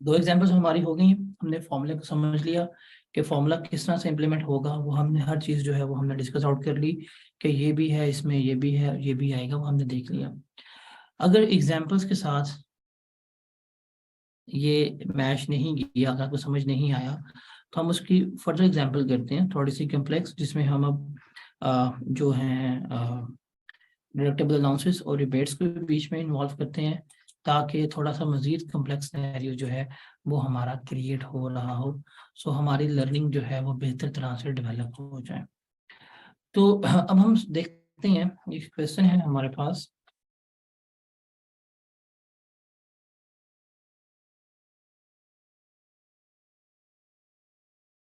दो एग्जांपल्स हमारी हो गई हैं। हमने फॉर्मूले को समझ लिया कि फॉर्मूला किस तरह से इम्प्लीमेंट होगा, वो हमने हर चीज़ जो है वो हमने डिस्कस आउट कर ली कि ये भी है, इसमें ये भी है, ये भी आएगा, वो हमने देख लिया। अगर एग्जांपल्स के साथ ये मैच नहीं किया, अगर आपको समझ नहीं आया, तो हम उसकी फर्दर एग्जांपल करते हैं थोड़ी सी कम्प्लेक्स, जिसमें हम अब जो हैं डिडक्टेबल अलाउंसेस और रिबेट्स को बीच में इन्वॉल्व करते हैं, ताकि थोड़ा सा मजीद कम्प्लेक्स सिनेरियो जो है वो हमारा क्रिएट हो रहा हो, सो हमारी लर्निंग जो है वो बेहतर तरह से डेवलप हो जाए। तो अब हम देखते हैं, एक क्वेश्चन है हमारे पास।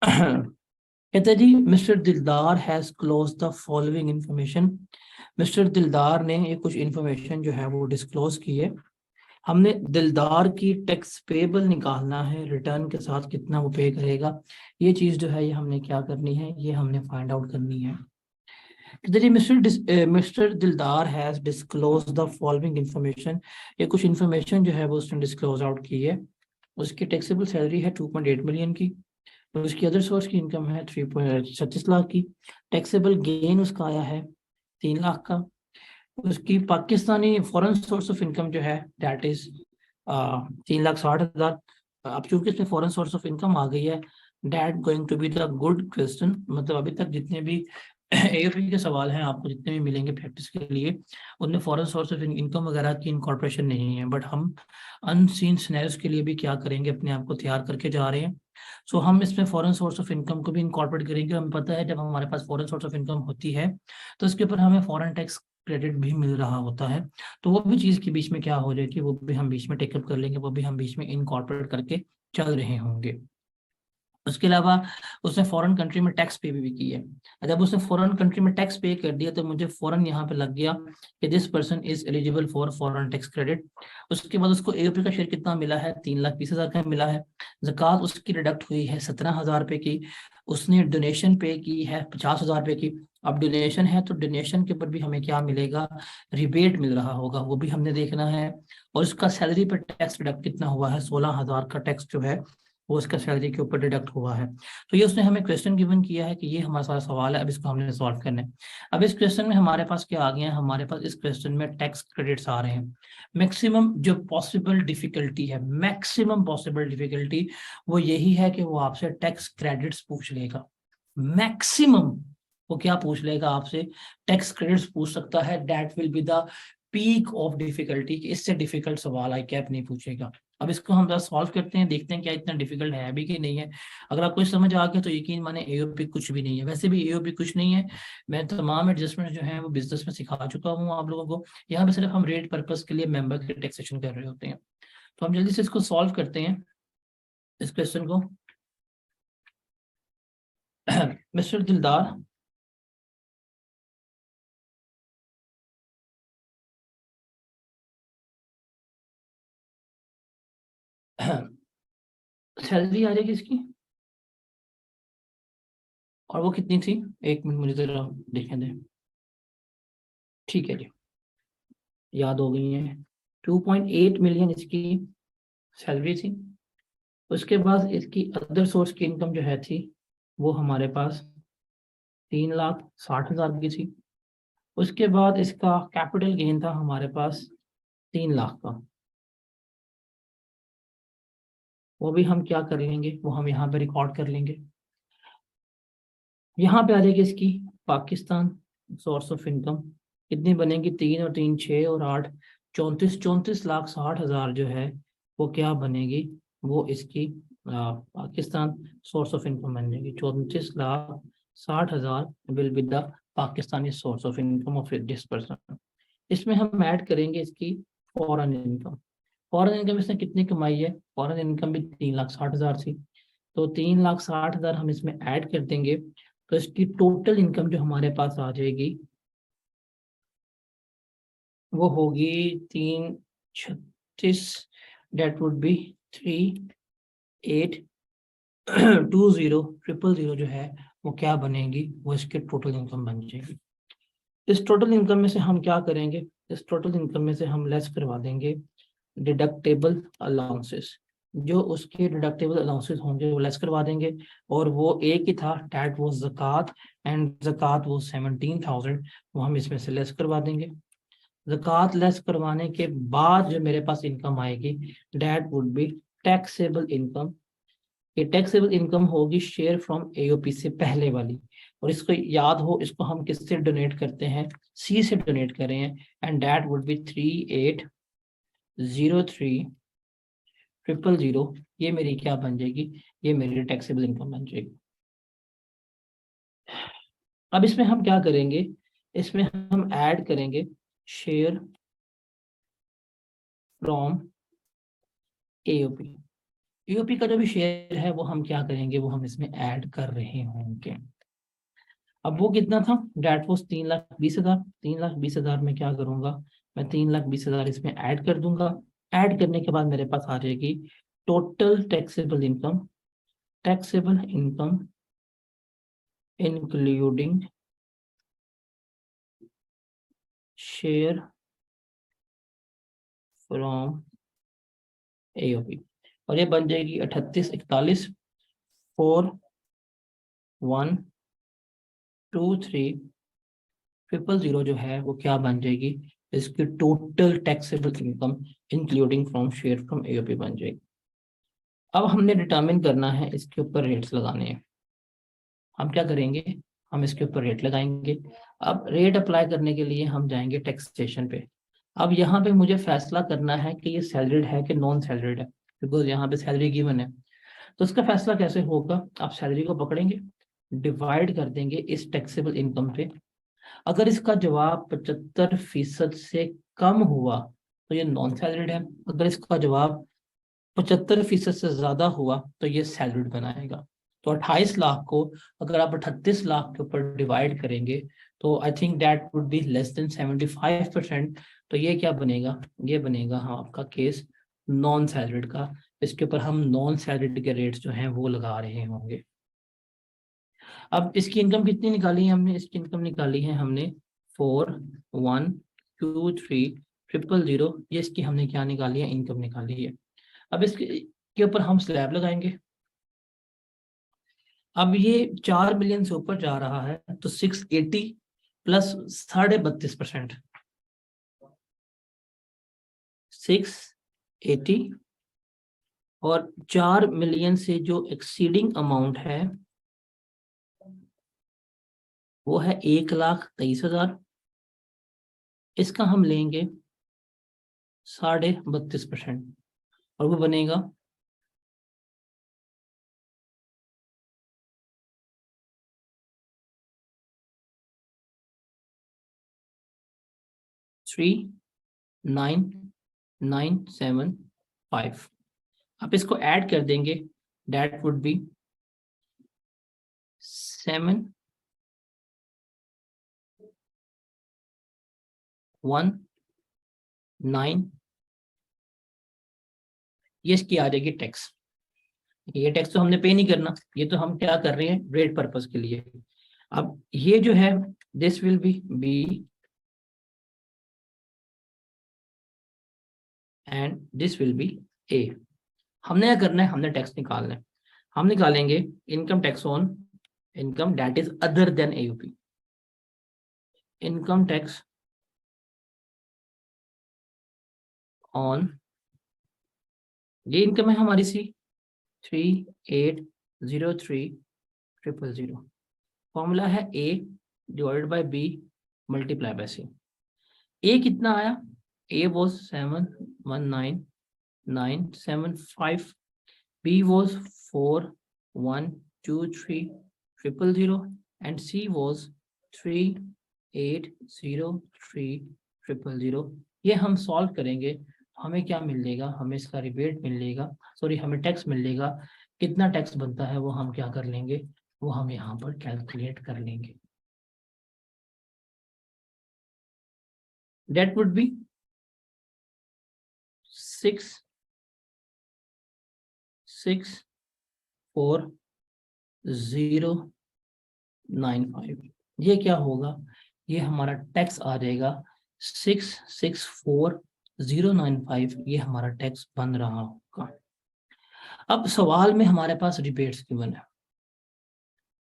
कहते हैं जी, मिस्टर दिलदार has close the following information. Mister दिलदार ने ये कुछ इंफॉर्मेशन जो है वो डिस्क्लोज की है। हमने दिलदार की टैक्स पेबल निकालना है, रिटर्न के साथ कितना वो पे करेगा, ये चीज जो है ये हमने क्या करनी है, ये हमने फाइंड आउट करनी है। जी, मिस्टर दिलदार has disclose the following information. ये कुछ इंफॉर्मेशन जो है वो उसने डिस्क्लोज आउट की है। उसकी टैक्सेबल सैलरी है 2.8 मिलियन की, और उसकी अदर सोर्स की इनकम है 3.36 लाख की। टैक्सेबल गेन उसका आया है 3 लाख का। उसकी Pakistani foreign source of income जो है दैट इज 3,60,000। अब चूंकि इसमें फॉरेन सोर्स ऑफ इनकम आ गई है, that going to be the good question. मतलब अभी तक जितने भी एओपी के सवाल हैं आपको जितने भी मिलेंगे प्रैक्टिस के लिए, उनमें फॉरेन सोर्स ऑफ इनकम वगैरह की इनकॉर्पोरेशन नहीं है, बट हम अनसीन सिनेरियोस के लिए भी क्या करेंगे, अपने आप को तैयार करके जा रहे हैं। सो हम इसमें फॉरेन सोर्स ऑफ इनकम को भी इनकॉर्पोरेट करेंगे। हमें पता है जब हमारे पास फॉरेन सोर्स ऑफ इनकम होती है तो इसके ऊपर हमें फॉरेन टैक्स क्रेडिट भी मिल रहा होता है, तो वो भी चीज़ के बीच में क्या हो जाएगी, वो भी हम बीच में टेकअप कर लेंगे, वो भी हम बीच में इनकॉर्पोरेट करके चल रहे होंगे। उसके अलावा उसने फॉरेन कंट्री में टैक्स पे भी की है। जब उसने फॉरेन कंट्री में टैक्स पे कर दिया तो मुझे फॉरेन यहाँ पे लग गया कि this person is eligible for foreign tax credit. उसके बाद उसको एओपी का शेयर कितना मिला है, 3,20,000 का मिला है। ज़कात उसकी डिडक्ट हुई है 17,000 रुपये की। उसने डोनेशन पे की है 50,000 रुपये की। अब डोनेशन है तो डोनेशन के ऊपर भी हमें क्या मिलेगा, रिबेट मिल रहा होगा, वो भी हमने देखना है। और उसका सैलरी पर टैक्स डिडक्ट कितना हुआ है, 16,000 का टैक्स जो है वो उसका सैलरी के ऊपर डिडक्ट हुआ है। तो ये उसने हमें क्वेश्चन गिवन किया है कि ये हमारा सारा सवाल है, अब इसको हमने सॉल्व करना है। अब इस क्वेश्चन में हमारे पास क्या आ गया है, हमारे पास इस क्वेश्चन में टैक्स क्रेडिट्स आ रहे हैं। मैक्सिमम जो पॉसिबल डिफिकल्टी है, मैक्सिमम पॉसिबल डिफिकल्टी वो यही है कि वो आपसे टैक्स क्रेडिट्स पूछ लेगा। मैक्सिमम वो क्या पूछ लेगा आपसे, टैक्स क्रेडिट्स पूछ सकता है। That will be the peak of difficulty, इससे डिफिकल्ट सवाल आई कैप नहीं पूछेगा। अब इसको हम सॉल्व करते हैं, देखते हैं क्या इतना डिफिकल्ट है भी कि नहीं है। अगर आपको समझ आ गया तो यकीन माने एओपी कुछ भी नहीं है, वैसे भी एओपी कुछ नहीं है। मैं तमाम एडजस्टमेंट जो है वो बिजनेस में सिखा चुका हूँ आप लोगों को। यहाँ पे सिर्फ हम रेट पर्पस के लिए मेंबर के टैक्सेशन कर रहे होते हैं। तो हम जल्दी से इसको सॉल्व करते हैं, इस क्वेश्चन को। मिस्टर दिलदार सैलरी आ जाएगी इसकी, और वो कितनी थी, एक मिनट मुझे जरा देखने दें। ठीक है जी, याद हो गई है। 2.8 मिलियन इसकी सैलरी थी। उसके बाद इसकी अदर सोर्स की इनकम जो है थी वो हमारे पास 3,60,000 की थी। उसके बाद इसका कैपिटल गेन था हमारे पास 3 लाख का। वो भी हम क्या कर लेंगे, वो हम यहाँ पे रिकॉर्ड कर लेंगे। यहाँ पे आ जाएगी इसकी पाकिस्तान सोर्स ऑफ इनकम, कितनी बनेगी, 3 और 3 6 और 8, 34,60,000 जो है वो क्या बनेगी, वो इसकी पाकिस्तान सोर्स ऑफ इनकम बन जाएगी। 34,60,000 will be the Pakistani source of income of this person. इसमें हम ऐड करेंगे इसकी फॉरेन इनकम। फॉरेन इनकम इसने कितनी कमाई है, फॉरेन इनकम भी 3,60,000 थी, तो 3,60,000 हम इसमें ऐड कर देंगे। तो इसकी टोटल इनकम जो हमारे पास आ जाएगी वो होगी 336, डेट वुड बी 3,820,000 जो है वो क्या बनेगी, वो इसके टोटल इनकम बन जाएगी। इस टोटल इनकम में से हम क्या करेंगे, इस टोटल इनकम में से हम लेस करवा देंगे डिडक्टेबल अलाउंसेस। जो उसके डिडक्टेबल अलाउंसेस होंगे वो लेस करवा देंगे, और वो एक ही था, दैट वो ज़कात, एंड ज़कात वो 17,000, वो हम इसमें से लेस करवा देंगे। ज़कात लेस करवाने के बाद जो मेरे पास इनकम आएगी, that would be taxable income. ये टैक्सेबल इनकम होगी शेयर फ्रॉम एओपी से पहले वाली, और इसको याद हो, इसको हम किससे डोनेट करते हैं, सी से डोनेट कर रहे हैं, एंड दैट वुड बी 3803,000। ये मेरी क्या बन जाएगी, ये मेरी टैक्सेबल इनकम बन जाएगी। अब इसमें हम क्या करेंगे, इसमें हम ऐड करेंगे शेयर फ्रॉम एओपी। एओपी का जो भी शेयर है वो हम क्या करेंगे, वो हम इसमें ऐड कर रहे होंगे। अब वो कितना था, डेट वॉज 3,20,000। 3,20,000 में क्या करूंगा, मैं 3,20,000 इसमें ऐड कर दूंगा। ऐड करने के बाद मेरे पास आ जाएगी total taxable income. Taxable income including share from AOP, और ये बन जाएगी 38,41,2,3,000 जो है वो क्या बन जाएगी, इसकी total taxable income including from share from AOP बन जाएगी। अब हमने डिटरमिन करना है, इसके ऊपर रेट्स लगाने हैं। हम क्या करेंगे, हम इसके ऊपर रेट लगाएंगे। अब रेट अप्लाई करने के लिए हम जाएंगे टैक्सेशन पे। अब यहाँ पे मुझे फैसला करना है कि ये सैलरीड है कि नॉन सैलरीड है, बिकॉज यहाँ पे सैलरी गिवन है। तो इसका फैसला कैसे होगा, आप सैलरी को पकड़ेंगे, डिवाइड कर देंगे इस टैक्सेबल इनकम पे। अगर इसका जवाब 75% से कम हुआ तो ये नॉन सैलरीड है। अगर इसका जवाब 75% से ज्यादा हुआ तो ये सैलरीड बनाएगा। तो 28 लाख को अगर आप 38 लाख के ऊपर डिवाइड करेंगे तो I think that would be less than 75%। तो ये क्या बनेगा, ये बनेगा हाँ आपका केस नॉन सैलरीड का। इसके ऊपर हम नॉन सैलरीड के रेट्स जो हैं वो लगा रहे होंगे। अब इसकी इनकम कितनी निकाली है हमने, इसकी इनकम निकाली है हमने 4123,000। ये इसकी हमने क्या निकाली है, इनकम निकाली है। अब इसके के ऊपर हम स्लैब लगाएंगे। अब ये 4 मिलियन से ऊपर जा रहा है तो 680 प्लस 32.5%, 680, और 4 मिलियन से जो एक्सीडिंग अमाउंट है वो है 1,23,000। इसका हम लेंगे 32.5%, और वो बनेगा 39,975। आप इसको ऐड कर देंगे, दैट वुड बी 7,1,9। ये इसकी आ जाएगी टैक्स। ये टैक्स तो हमने पे नहीं करना, ये तो हम क्या कर रहे हैं, रेट पर्पस के लिए। अब ये जो है this will be B and this will be A. हमने क्या करना है, हमने टैक्स निकालना है। हम निकालेंगे income tax on income that is other than AOP. Income tax on, ये इनकम है हमारी सी 3803,000। फॉर्मूला है A divided by B multiply by C. A कितना आया, A was 7,1,9,975, B was 4,1,2,3,000, and C was 3,803,000। ये हम सॉल्व करेंगे, हमें क्या मिल जाएगा, हमें इसका रिबेट मिल जाएगा, सॉरी हमें टैक्स मिल जाएगा। कितना टैक्स बनता है वो हम क्या कर लेंगे, वो हम यहाँ पर कैलकुलेट कर लेंगे। That would be 6,6,4,095। ये क्या होगा, ये हमारा टैक्स आ जाएगा 6,6,4,095। ये हमारा टैक्स बन रहा होगा। अब सवाल में हमारे पास रिबेट्स गिवन है,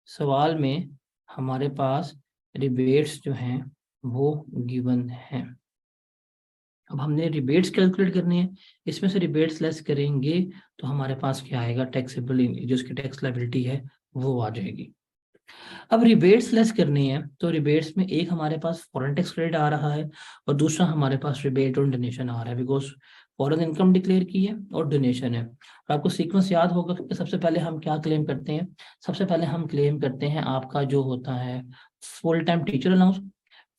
सवाल में हमारे पास रिबेट्स जो हैं वो गिवन हैं। अब हमने रिबेट्स कैलकुलेट करनी है, इसमें से रिबेट्स लेस करेंगे तो हमारे पास क्या आएगा, टैक्सेबल जो उसकी टैक्स लायबिलिटी है वो आ जाएगी। अब रिबेट्स लेस करनी है तो रिबेट्स में एक हमारे पास फॉरेन टैक्स क्रेडिट आ रहा है और दूसरा हमारे पास रिबेट और डोनेशन आ रहा है, बिकॉज फॉरेन इनकम डिक्लेयर की है और डोनेशन है। और आपको सीक्वेंस याद होगा कि सबसे पहले हम क्या क्लेम करते हैं, सबसे पहले हम क्लेम करते हैं आपका जो होता है full time teacher allowance.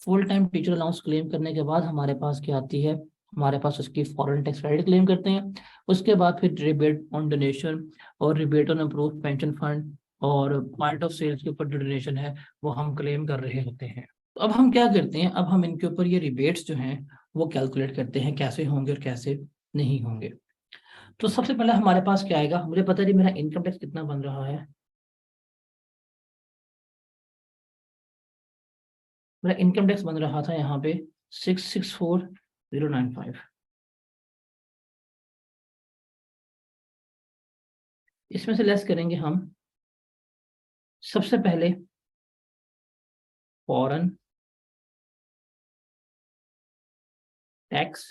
Full time teacher allowance claim करने के बाद हमारे पास क्या आती है, हमारे पास उसकी फॉरेन टैक्स क्रेडिट क्लेम करते हैं। उसके बाद फिर रिबेट ऑन डोनेशन और rebate on approved pension fund और पॉइंट ऑफ सेल्स के ऊपर जो डोनेशन है वो हम क्लेम कर रहे होते हैं। तो अब हम क्या करते हैं, अब हम इनके ऊपर ये रिबेट्स जो हैं वो कैलकुलेट करते हैं कैसे होंगे और कैसे नहीं होंगे। तो सबसे पहले हमारे पास क्या आएगा, मुझे पता नहीं मेरा इनकम टैक्स कितना बन रहा है। मेरा इनकम टैक्स बन रहा था यहाँ पे 664095। इसमें से लेस करेंगे हम सबसे पहले foreign tax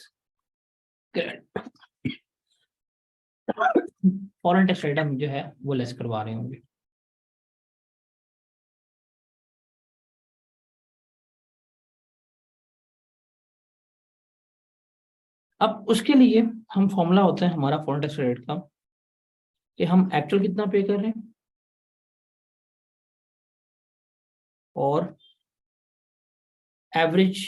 foreign tax credit हम जो है वो लेस करवा रहे होंगे। अब उसके लिए हम फॉर्मूला होता है हमारा फॉरेन टैक्स क्रेडिट का कि हम एक्चुअल कितना पे कर रहे हैं और average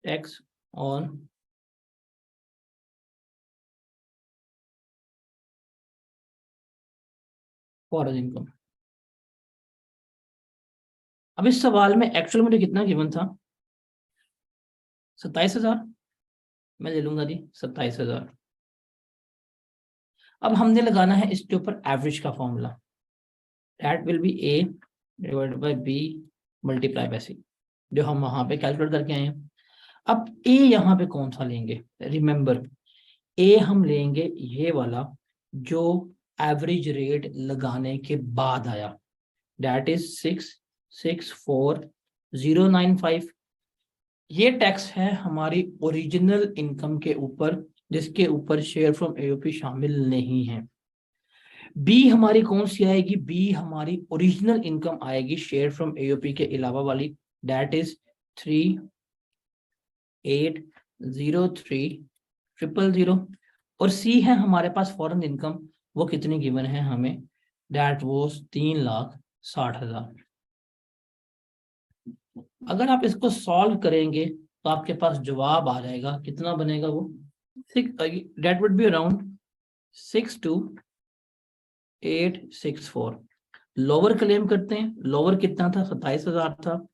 tax on foreign income. अब इस सवाल में एक्चुअल मुझे कितना गिवन था, 27,000। मैं ले लूंगा जी 27,000। अब हमने लगाना है इसके ऊपर एवरेज का formula, that will be A divided by B multiply by C, जो हम वहां पे कैलकुलेट करके आए हैं। अब ए यहाँ पे कौन सा लेंगे, रिमेंबर ए हम लेंगे ये वाला जो एवरेज रेट लगाने के बाद आया, दैट इज 664095। ये टैक्स है हमारी ओरिजिनल इनकम के ऊपर जिसके ऊपर शेयर फ्रॉम एओपी शामिल नहीं है। बी हमारी कौन सी आएगी, बी हमारी ओरिजिनल इनकम आएगी शेयर फ्रॉम एओपी के अलावा वाली, दैट इज 3803,000। और सी है हमारे पास फॉरेन इनकम, वो कितनी गिवन है हमें, दैट वॉज 3,60,000। अगर आप इसको सॉल्व करेंगे तो आपके पास जवाब आ जाएगा, कितना बनेगा वो, that would be around 62,864। Lower claim करते हैं, लोअर कितना था, 27,000 था,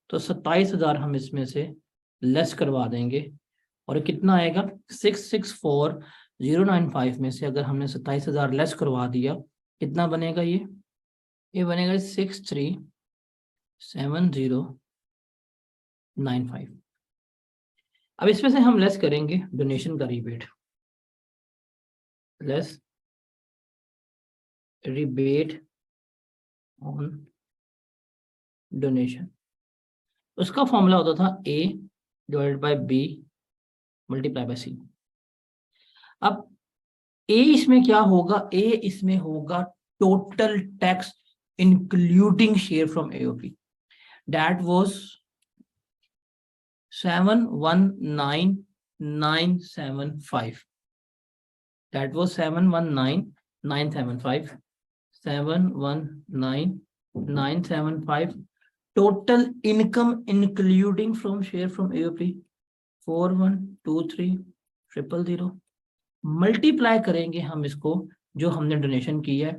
तो 27,000 हम इसमें से लेस करवा देंगे और कितना आएगा, 664095 में से अगर हमने 27,000 लेस करवा दिया कितना बनेगा, ये बनेगा 637095। अब इसमें से हम लेस करेंगे डोनेशन का rebate, less rebate on donation. उसका फॉर्मूला होता था A divided by B multiply by C. अब ए इसमें क्या होगा, ए इसमें होगा total tax including share from AOP, that was 719,975। That was 719,975, 719,975 total income including from share from AOP 4123,000। Multiply करेंगे हम इसको जो हमने डोनेशन की है,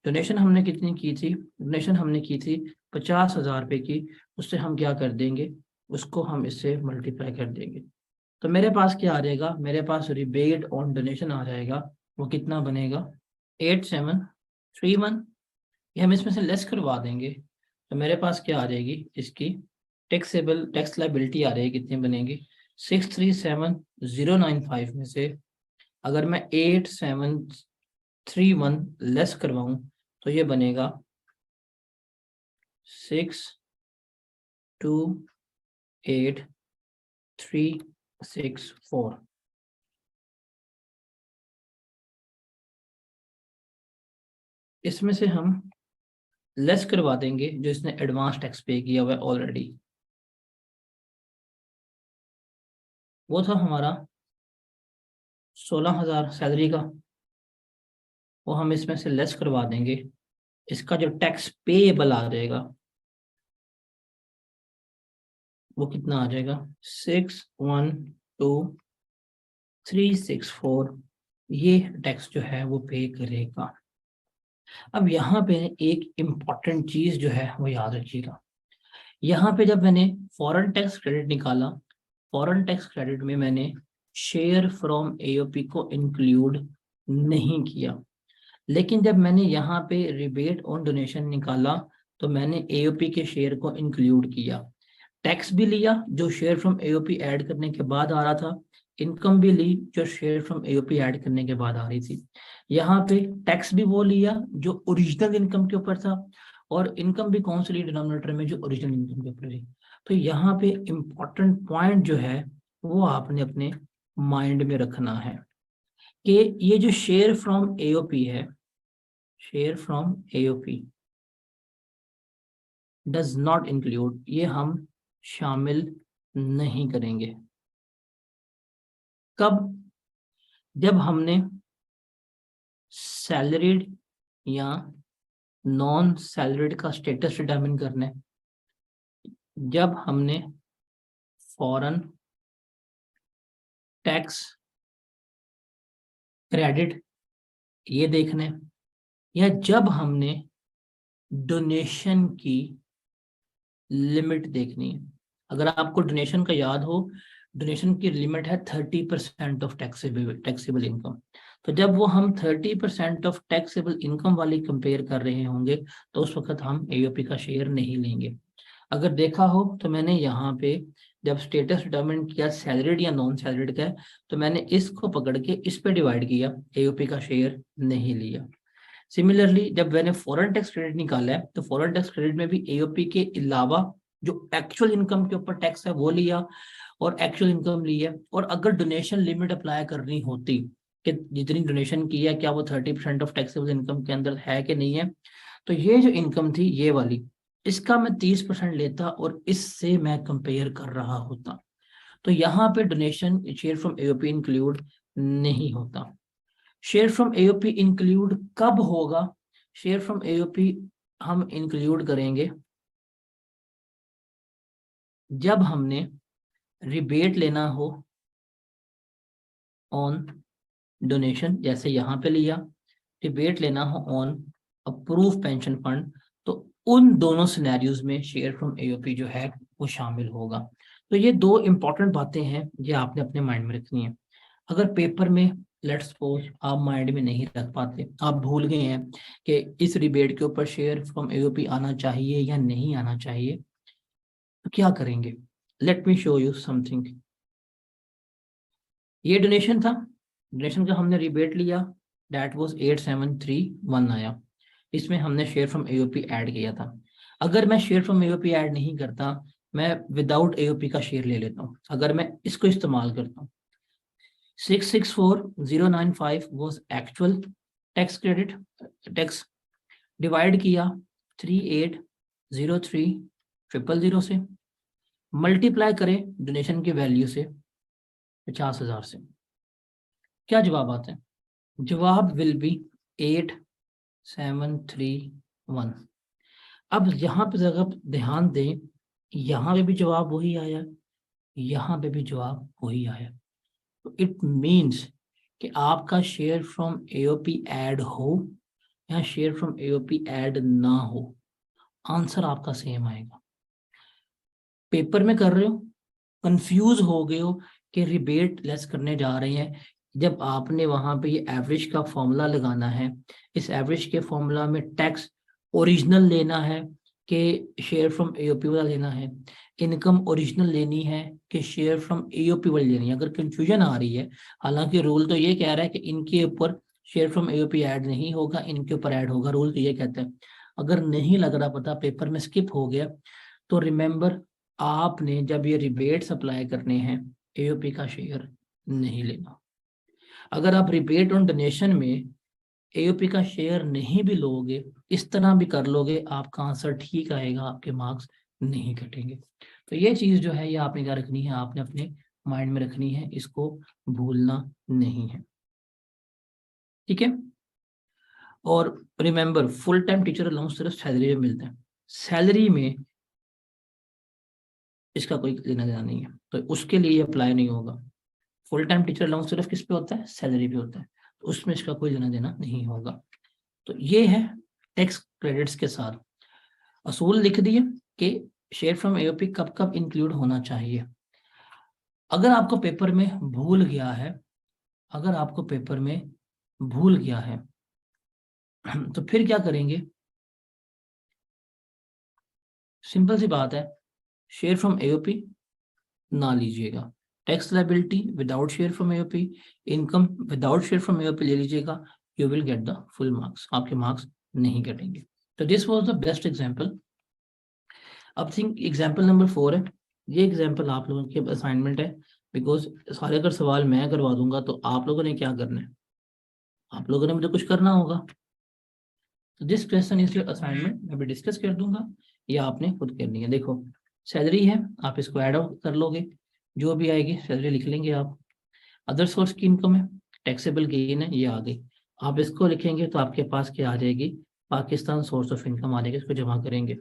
डोनेशन हमने कितनी की थी, डोनेशन हमने की थी 50,000 रुपए की, उससे हम क्या कर देंगे, उसको हम इससे मल्टीप्लाई कर देंगे। तो मेरे पास क्या आ जाएगा, मेरे पास रिबेट ऑन डोनेशन आ जाएगा, वो कितना बनेगा 8731। ये हम इसमें से लेस करवा देंगे तो मेरे पास क्या आ जाएगी, इसकी टैक्सेबल टैक्स लायबिलिटी आ रही है, कितनी बनेगी 637095 में से अगर मैं 8731 लेस करवाऊं तो ये बनेगा 628364। इसमें से हम लेस करवा देंगे जो इसने एडवांस टैक्स पे किया हुआ है ऑलरेडी। वो था हमारा 16,000 सैलरी का, वो हम इसमें से लेस करवा देंगे। इसका जो टैक्स पेएबल आ जाएगा वो कितना आ जाएगा, 612364। ये टैक्स जो है वो पे करेगा। अब यहाँ पे एक इम्पॉर्टेंट चीज जो है वो याद रखिएगा। यहाँ पे जब मैंने फॉरेन टैक्स क्रेडिट निकाला, फॉरेन टैक्स क्रेडिट में मैंने शेयर फ्रॉम एओपी को इंक्लूड नहीं किया, लेकिन जब मैंने यहाँ पे रिबेट ऑन डोनेशन निकाला तो मैंने एओपी के शेयर को इंक्लूड किया। टैक्स भी लिया जो शेयर फ्रॉम एओपी ऐड करने के बाद आ रहा था, इनकम भी ली जो शेयर फ्रॉम एओपी ऐड करने के बाद आ रही थी। यहाँ पे टैक्स भी वो लिया जो ओरिजिनल इनकम के ऊपर था, और इनकम भी कौन सी ली डिनोमिनेटर में, जो ओरिजिनल इनकम के ऊपर थी। तो यहाँ पे इम्पोर्टेंट पॉइंट जो है वो आपने अपने माइंड में रखना है कि ये जो शेयर फ्रॉम एओपी है, share from AOP does not include, ये हम शामिल नहीं करेंगे। कब? जब हमने सैलरीड या नॉन सैलरीड का स्टेटस डिटरमिन करना है, जब हमने फॉरेन टैक्स क्रेडिट ये देखना है, या जब हमने डोनेशन की लिमिट देखनी है। अगर आपको डोनेशन का याद हो, डोनेशन की लिमिट है 30% ऑफ टैक्सेबल इनकम। तो जब वो हम 30% ऑफ टैक्सेबल इनकम वाली कंपेयर कर रहे होंगे तो उस वक्त हम एओपी का शेयर नहीं लेंगे। अगर देखा हो तो मैंने यहाँ पे जब स्टेटस डिटरमिन किया सैलरीड या नॉन सैलरीड का, तो मैंने इसको पकड़ के इस पे डिवाइड किया, एओपी का शेयर नहीं लिया। सिमिलरली जब मैंने फॉरेन टैक्स क्रेडिट निकाला है तो फॉरेन टैक्स क्रेडिट में भी एओपी के अलावा जो एक्चुअल इनकम के ऊपर टैक्स है वो लिया, और एक्चुअल इनकम ली है। और अगर डोनेशन लिमिट अप्लाई करनी होती कि जितनी डोनेशन की है क्या वो 30% ऑफ टैक्सेबल इनकम के अंदर है कि नहीं है, तो ये जो इनकम थी ये वाली, इसका मैं 30% लेता और इससे मैं कंपेयर कर रहा होता। तो यहाँ पे donation share from AOP include नहीं होता। शेयर फ्रॉम एओपी इंक्लूड कब होगा? शेयर फ्रॉम एओपी हम इंक्लूड करेंगे जब हमने रिबेट लेना हो ऑन डोनेशन, जैसे यहाँ पे लिया, रिबेट लेना हो ऑन अप्रूव पेंशन फंड, तो उन दोनों सिनेरियोज में शेयर फ्रॉम एओपी जो है वो शामिल होगा। तो ये दो इंपॉर्टेंट बातें हैं ये आपने अपने माइंड में रखनी है। अगर पेपर में लेट्स सपोज आप माइंड में नहीं रख पाते, आप भूल गए हैं कि इस रिबेट के ऊपर शेयर फ्रॉम एओपी आना चाहिए या नहीं आना चाहिए, तो क्या करेंगे? Let me show you something. ये डोनेशन था, डोनेशन का हमने रिबेट लिया, दैट वाज 8731 आया। इसमें हमने शेयर फ्रॉम एओपी ऐड किया था। अगर मैं शेयर फ्रॉम एओपी ऐड नहीं करता, मैं विदाउट एओपी का शेयर ले लेता हूँ। अगर मैं इसको इस्तेमाल करता हूँ, 664095 was actual tax credit, tax divide किया 3803,000 से, मल्टीप्लाई करें डोनेशन की वैल्यू से 50,000 से, क्या जवाब आता है? जवाब विल बी 8731। अब यहाँ पे अगर ध्यान दें, यहाँ पे भी जवाब वही आया, यहाँ पे भी जवाब वही आया। तो इट मीन्स कि आपका शेयर फ्रॉम एओपी ऐड हो या शेयर फ्रॉम एओपी ऐड ना हो, आंसर आपका सेम आएगा। पेपर में कर रहे हो, कंफ्यूज हो गए हो कि रिबेट लेस करने जा रहे हैं, जब आपने वहां पे ये एवरेज का फॉर्मूला लगाना है, इस एवरेज के फॉर्मूला में टैक्स ओरिजिनल लेना है कि शेयर फ्रॉम एओपी वाला लेना है, इनकम ओरिजिनल लेनी है कि शेयर फ्रॉम एओपी वाली लेनी है। अगर कंफ्यूजन आ रही है, हालांकि रूल तो ये कह रहा है कि इनके ऊपर शेयर फ्रॉम एओपी ऐड नहीं होगा, इनके ऊपर ऐड होगा, रूल तो ये कहता है। अगर नहीं लग रहा पता, पेपर में स्किप हो गया, तो रिमेंबर आपने जब ये रिबेट्स अप्लाई करने हैं एओपी का शेयर नहीं लेना। अगर आप रिबेट ऑन डोनेशन में एओपी का शेयर नहीं भी लोगे, इस तरह भी कर लोगे, आपका आंसर ठीक आएगा, आपके मार्क्स नहीं कटेंगे। तो ये चीज जो है ये आपने क्या रखनी है, आपने अपने माइंड में रखनी है, इसको भूलना नहीं है, ठीक है। और remember full time teacher allowance सिर्फ सैलरी में मिलता है, सैलरी में इसका कोई लेना देना नहीं है, तो उसके लिए ये अप्लाई नहीं होगा। फुल टाइम टीचर अलाउंस सिर्फ किस पे होता है, सैलरी पे होता है, तो उसमें इसका कोई लेना देना नहीं होगा। तो ये है टैक्स क्रेडिट्स के साथ असूल लिख दिए कि शेयर फ्रॉम एओपी कब कब इंक्लूड होना चाहिए। अगर आपको पेपर में भूल गया है, अगर आपको पेपर में भूल गया है तो फिर क्या करेंगे, सिंपल सी बात है, शेयर फ्रॉम एओपी ना लीजिएगा, tax liability without share from AOP, income without share from AOP ले लीजिएगा, you will get the full marks, आपके मार्क्स नहीं कटेंगे। तो this was the best example. अब थिंक एग्जांपल नंबर 4 है, ये एग्जांपल आप लोगों के असाइनमेंट है, बिकॉज सारे अगर सवाल मैं करवा दूंगा तो आप लोगों ने क्या करना है, आप लोगों ने मुझे कुछ करना होगा। तो this question is your assignment, मैं भी डिस्कस कर दूंगा, या आपने खुद करनी है। देखो सैलरी है, आप इसको ऐड आउट कर लोगे, जो भी आएगी सैलरी लिख लेंगे आप। अदर सोर्स की इनकम है, टैक्सेबल गेन है, ये आ गई, आप इसको लिखेंगे तो आपके पास क्या आ जाएगी, पाकिस्तान सोर्स ऑफ इनकम आ जाएगी, इसको जमा करेंगे।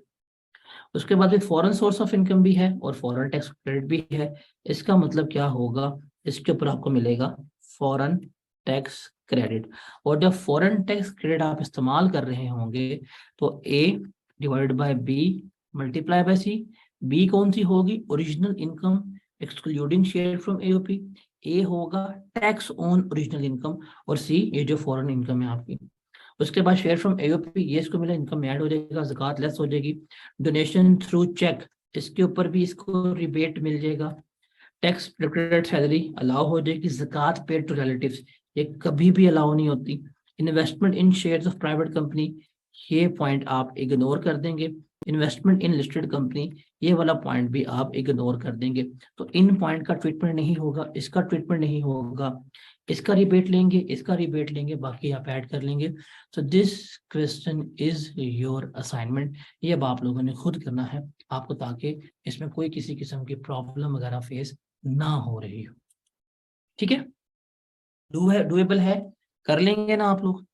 उसके बाद फिर फॉरेन सोर्स ऑफ इनकम भी है और फॉरेन टैक्स क्रेडिट भी है। इसका मतलब क्या होगा, इसके ऊपर आपको मिलेगा फॉरेन टैक्स क्रेडिट, और जब फॉरेन टैक्स क्रेडिट आप इस्तेमाल कर रहे होंगे तो A divided by B multiply by C, B कौन सी होगी, original income excluding share from AOP, A होगा टैक्स ऑन ओरिजिनल इनकम, और सी ये जो फॉरेन इनकम है आपकी। उसके बाद शेयर फ्रॉम एओपी, ये इसको मिला, इनकम ऐड हो जाएगा, ज़कात लेस हो जाएगी। डोनेशन थ्रू चेक, इसके ऊपर भी इसको रिबेट मिल जाएगा। टैक्स प्रिपेयर्ड सैलरी अलाउ हो जाएगी। ज़कात पेड टू रिलेटिव्स, ये कभी भी अलाउ नहीं होती। Investment in shares of private company, ये पॉइंट आप इग्नोर कर देंगे। इन्वेस्टमेंट इन लिस्टेड कंपनी, ये वाला पॉइंट भी आप इग्नोर कर देंगे। तो इन पॉइंट का ट्रीटमेंट नहीं होगा, इसका ट्रीटमेंट नहीं होगा, इसका रिबेट लेंगे, इसका रिबेट लेंगे, बाकी आप ऐड कर लेंगे। So this question is your assignment, ये अब आप लोगों ने खुद करना है आपको, ताकि इसमें कोई किसी किस्म की प्रॉब्लम वगैरह फेस ना हो रही हो, ठीक है। डूएबल है, कर लेंगे ना आप लोग।